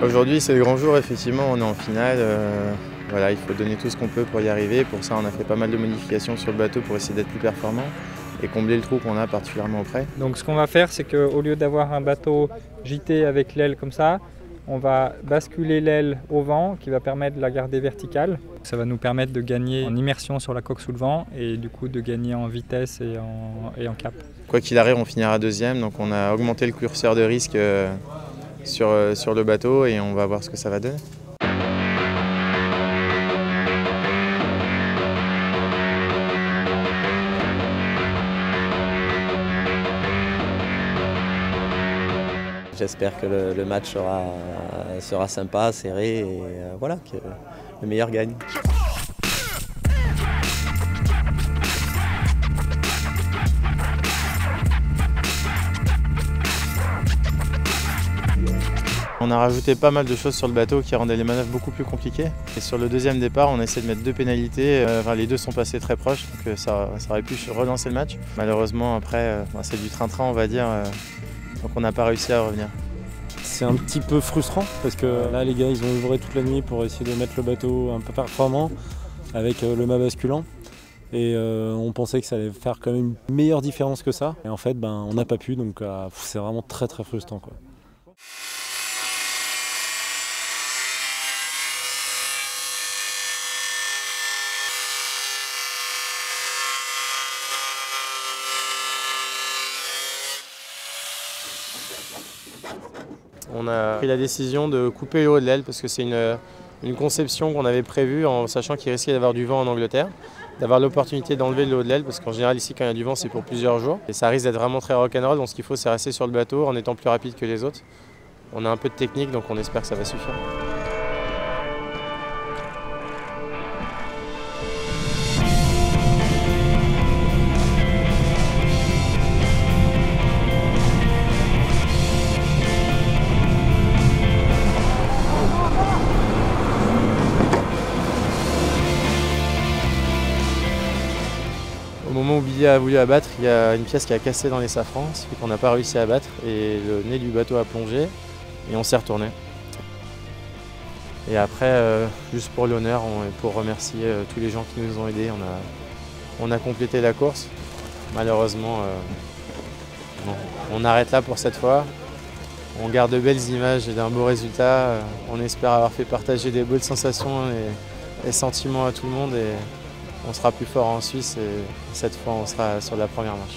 Aujourd'hui, c'est le grand jour, effectivement, on est en finale. Voilà, il faut donner tout ce qu'on peut pour y arriver. Pour ça, on a fait pas mal de modifications sur le bateau pour essayer d'être plus performant et combler le trou qu'on a particulièrement auprès. Donc ce qu'on va faire, c'est qu'au lieu d'avoir un bateau JT avec l'aile comme ça, on va basculer l'aile au vent qui va permettre de la garder verticale. Ça va nous permettre de gagner en immersion sur la coque sous le vent et du coup de gagner en vitesse et en cap. Quoi qu'il arrive, on finira deuxième, donc on a augmenté le curseur de risque sur le bateau et on va voir ce que ça va donner. J'espère que le match sera sympa, serré et voilà, que le meilleur gagne. On a rajouté pas mal de choses sur le bateau qui rendaient les manœuvres beaucoup plus compliquées. Et sur le deuxième départ, on essaie de mettre 2 pénalités. Les deux sont passés très proches, donc ça aurait pu relancer le match. Malheureusement, après, c'est du train-train, on va dire, donc on n'a pas réussi à revenir. C'est un petit peu frustrant parce que là, les gars, ils ont œuvré toute la nuit pour essayer de mettre le bateau un peu performant avec le mât basculant. Et on pensait que ça allait faire quand même une meilleure différence que ça. Et en fait, on n'a pas pu, donc c'est vraiment très très frustrant, quoi. On a pris la décision de couper le haut de l'aile parce que c'est une conception qu'on avait prévue en sachant qu'il risquait d'avoir du vent en Angleterre, d'avoir l'opportunité d'enlever le haut de l'aile parce qu'en général ici quand il y a du vent c'est pour plusieurs jours et ça risque d'être vraiment très rock'n'roll, donc ce qu'il faut c'est rester sur le bateau en étant plus rapide que les autres. On a un peu de technique donc on espère que ça va suffire. Au moment où Billy a voulu abattre, il y a une pièce qui a cassé dans les safrans, ce qui fait qu'on n'a pas réussi à abattre et le nez du bateau a plongé et on s'est retourné. Et après, juste pour l'honneur et pour remercier tous les gens qui nous ont aidés, on a complété la course. Malheureusement, on arrête là pour cette fois. On garde de belles images et d'un beau résultat. On espère avoir fait partager des bonnes sensations et sentiments à tout le monde. Et on sera plus fort en Suisse et cette fois on sera sur la première marche.